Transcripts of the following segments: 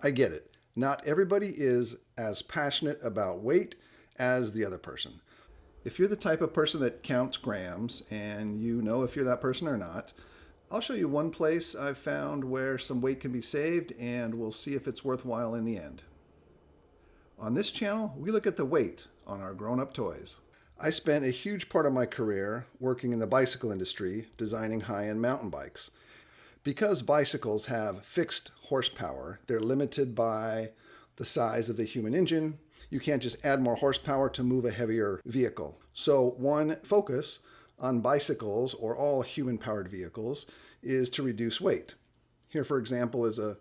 I get it. Not everybody is as passionate about weight as the other person. If you're the type of person that counts grams and you know if you're that person or not, I'll show you one place I've found where some weight can be saved, and we'll see if it's worthwhile in the end. On this channel, we look at the weight on our grown-up toys. I spent a huge part of my career working in the bicycle industry, designing high-end mountain bikes. Because bicycles have fixed horsepower, they're limited by the size of the human engine. You can't just add more horsepower to move a heavier vehicle. So one focus on bicycles, or all human-powered vehicles, is to reduce weight. Here, for example, is a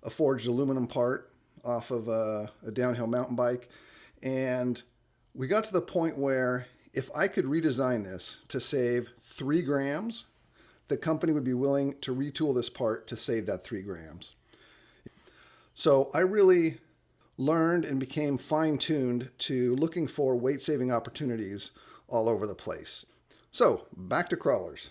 forged aluminum part off of a downhill mountain bike. And we got to the point where if I could redesign this to save 3 grams, the company would be willing to retool this part to save that 3 grams. So I really learned and became fine-tuned to looking for weight-saving opportunities all over the place. So back to crawlers.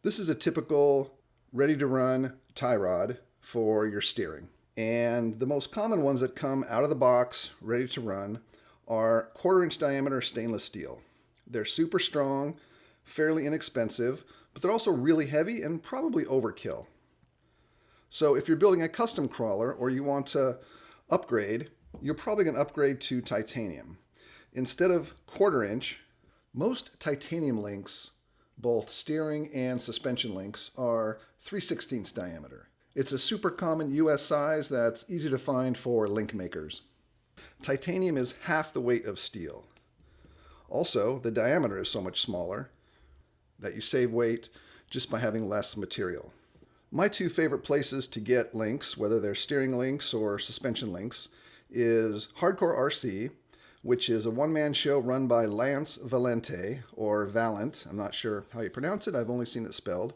This is a typical ready-to-run tie rod for your steering. And the most common ones that come out of the box ready to run are 1/4-inch diameter stainless steel. They're super strong, fairly inexpensive, but they're also really heavy and probably overkill. So if you're building a custom crawler or you want to upgrade, you're probably going to upgrade to titanium. Instead of 1/4-inch, most titanium links, both steering and suspension links, are 3/16 diameter. It's a super common US size that's easy to find for link makers. Titanium is half the weight of steel. Also, the diameter is so much smaller that you save weight just by having less material. My 2 favorite places to get links, whether they're steering links or suspension links, is Hardcore RC, which is a one-man show run by Lance Valente, or Valent. I'm not sure how you pronounce it. I've only seen it spelled.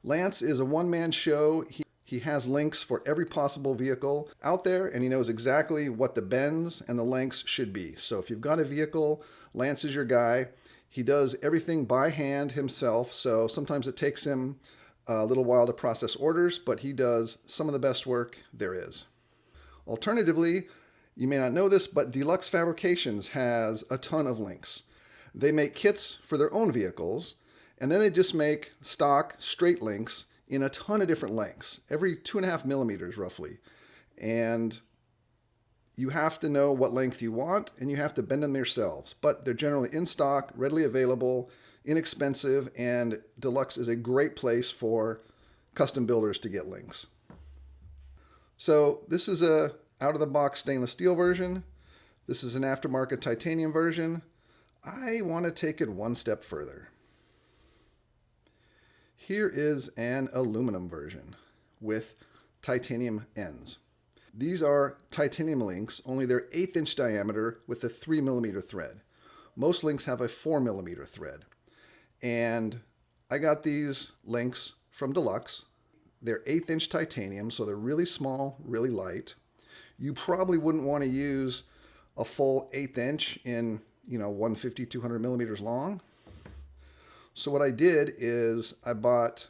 Lance is a one-man show. He has links for every possible vehicle out there, and he knows exactly what the bends and the lengths should be. So if you've got a vehicle, Lance is your guy. He does everything by hand himself, so sometimes it takes him a little while to process orders, but he does some of the best work there is. Alternatively, you may not know this, but Deluxe Fabrications has a ton of links. They make kits for their own vehicles, and then they just make stock straight links in a ton of different lengths, every 2.5 millimeters roughly. And you have to know what length you want, and you have to bend them yourselves. But they're generally in stock, readily available, inexpensive, and Deluxe is a great place for custom builders to get links. So this is a out-of-the-box stainless steel version. This is an aftermarket titanium version. I want to take it one step further. Here is an aluminum version with titanium ends. These are titanium links, only they're 1/8-inch diameter with a 3 millimeter thread. Most links have a 4 millimeter thread. And I got these links from Deluxe. They're 1/8-inch titanium, so they're really small, really light. You probably wouldn't want to use a full 1/8-inch in, 150, 200 millimeters long. So what I did is I bought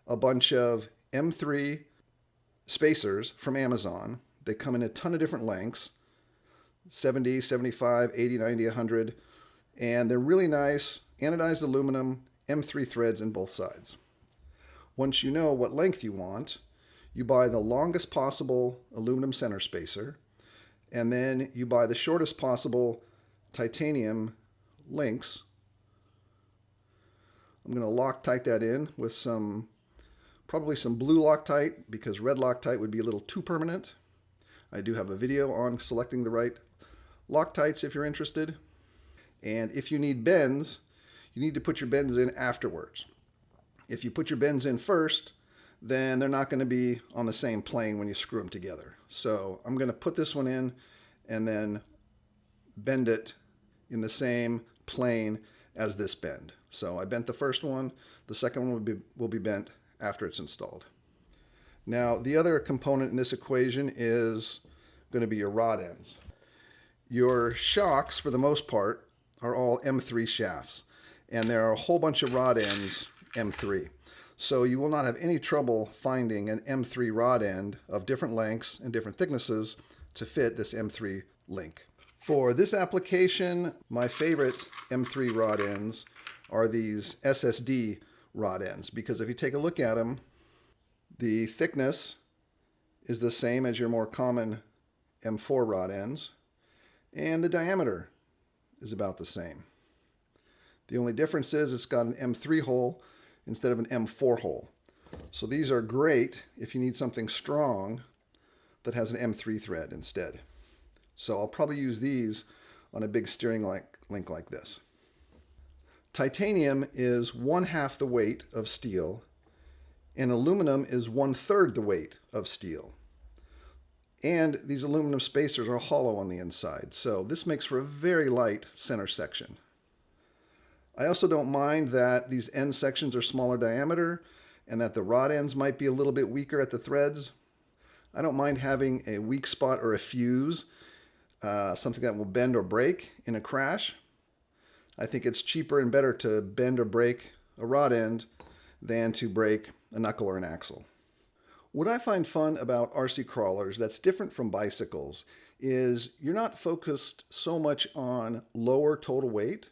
a bunch of M3 spacers from Amazon. They come in a ton of different lengths, 70, 75, 80, 90, 100, and they're really nice, anodized aluminum, M3 threads in both sides. Once you know what length you want, you buy the longest possible aluminum center spacer, and then you buy the shortest possible titanium links. I'm going to Loctite that in with probably some blue Loctite, because red Loctite would be a little too permanent. I do have a video on selecting the right Loctites if you're interested. And if you need bends, you need to put your bends in afterwards. If you put your bends in first, then they're not going to be on the same plane when you screw them together. So I'm going to put this one in and then bend it in the same plane as this bend. So I bent the first one. The second one will be bent after it's installed. Now, the other component in this equation is going to be your rod ends. Your shocks, for the most part, are all M3 shafts, and there are a whole bunch of rod ends M3. So you will not have any trouble finding an M3 rod end of different lengths and different thicknesses to fit this M3 link. For this application, my favorite M3 rod ends are these SSD rod ends, because if you take a look at them, the thickness is the same as your more common M4 rod ends, and the diameter is about the same. The only difference is it's got an M3 hole instead of an M4 hole. So these are great if you need something strong that has an M3 thread instead. So I'll probably use these on a big steering link like this. Titanium is 1/2 the weight of steel, and aluminum is 1/3 the weight of steel. And these aluminum spacers are hollow on the inside, so this makes for a very light center section. I also don't mind that these end sections are smaller diameter and that the rod ends might be a little bit weaker at the threads. I don't mind having a weak spot or a fuse, something that will bend or break in a crash. I think it's cheaper and better to bend or break a rod end than to break a knuckle or an axle. What I find fun about RC crawlers that's different from bicycles is you're not focused so much on lower total weight.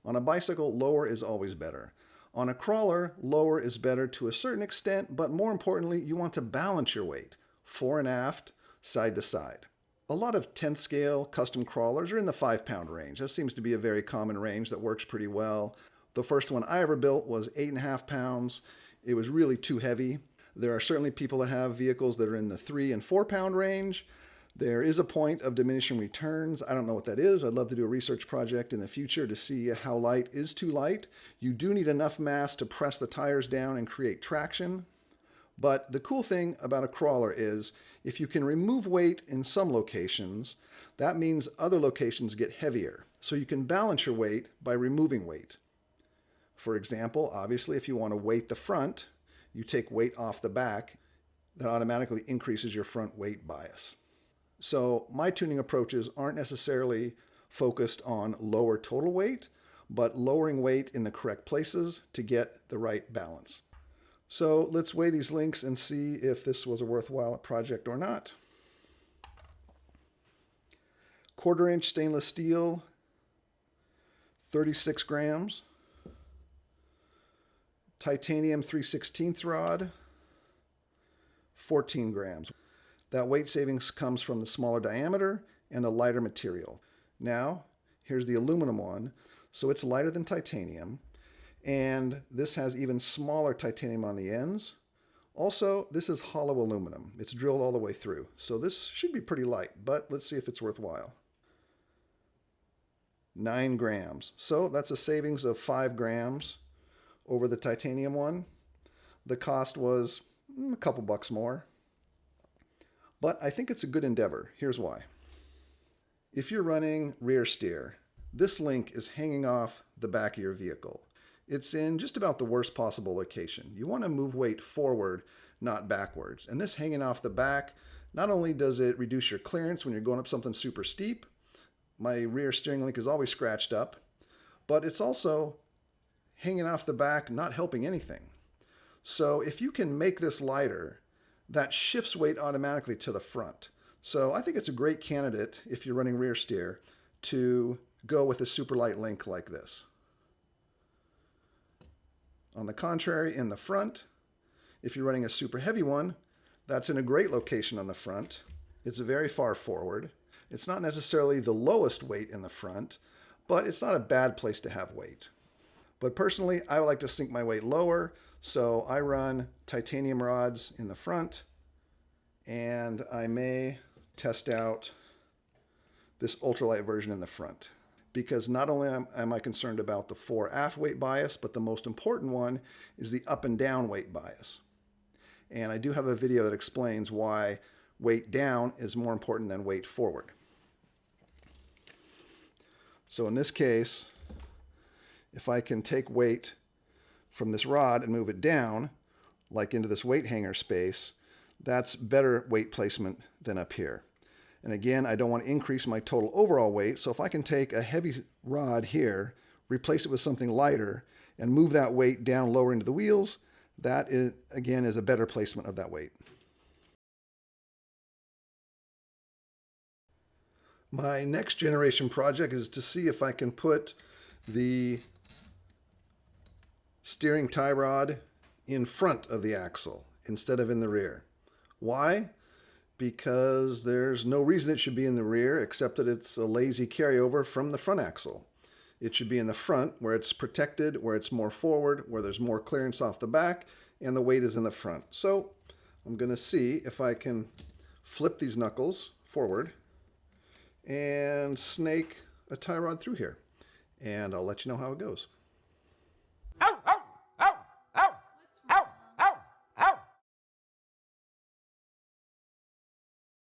On a bicycle, lower is always better. On a crawler, lower is better to a certain extent, but more importantly, you want to balance your weight, fore and aft, side to side. A lot of 10th scale custom crawlers are in the 5-pound range. That seems to be a very common range that works pretty well. The first one I ever built was 8.5 pounds. It was really too heavy. There are certainly people that have vehicles that are in the 3 and 4-pound range. There is a point of diminishing returns. I don't know what that is. I'd love to do a research project in the future to see how light is too light. You do need enough mass to press the tires down and create traction. But the cool thing about a crawler is if you can remove weight in some locations, that means other locations get heavier. So you can balance your weight by removing weight. For example, obviously, if you want to weight the front, you take weight off the back, that automatically increases your front weight bias. So my tuning approaches aren't necessarily focused on lower total weight, but lowering weight in the correct places to get the right balance. So let's weigh these links and see if this was a worthwhile project or not. 1/4 inch stainless steel, 36 grams. Titanium 3/16 rod, 14 grams. That weight savings comes from the smaller diameter and the lighter material. Now, here's the aluminum one. So it's lighter than titanium, and this has even smaller titanium on the ends. Also, this is hollow aluminum. It's drilled all the way through. So this should be pretty light, but let's see if it's worthwhile. 9 grams. So that's a savings of 5 grams over the titanium one. The cost was a couple bucks more. But I think it's a good endeavor. Here's why. If you're running rear steer, this link is hanging off the back of your vehicle. It's in just about the worst possible location. You want to move weight forward, not backwards. And this hanging off the back, not only does it reduce your clearance when you're going up something super steep, my rear steering link is always scratched up, but it's also hanging off the back, not helping anything. So if you can make this lighter, that shifts weight automatically to the front. So I think it's a great candidate if you're running rear steer to go with a super light link like this. On the contrary, in the front, if you're running a super heavy one, that's in a great location on the front. It's very far forward. It's not necessarily the lowest weight in the front, but it's not a bad place to have weight. But personally, I like to sink my weight lower, so I run titanium rods in the front, and I may test out this ultralight version in the front. Because not only am I concerned about the fore-aft weight bias, but the most important one is the up and down weight bias. And I do have a video that explains why weight down is more important than weight forward. So in this case, if I can take weight from this rod and move it down, like into this weight hanger space, that's better weight placement than up here. And again, I don't want to increase my total overall weight, so if I can take a heavy rod here, replace it with something lighter, and move that weight down lower into the wheels, That is, again, is a better placement of that weight. My next generation project is to see if I can put the steering tie rod in front of the axle instead of in the rear. Why? Because there's no reason it should be in the rear except that it's a lazy carryover from the front axle. It should be in the front where it's protected, where it's more forward, where there's more clearance off the back, and the weight is in the front. So I'm going to see if I can flip these knuckles forward and snake a tie rod through here. And I'll let you know how it goes.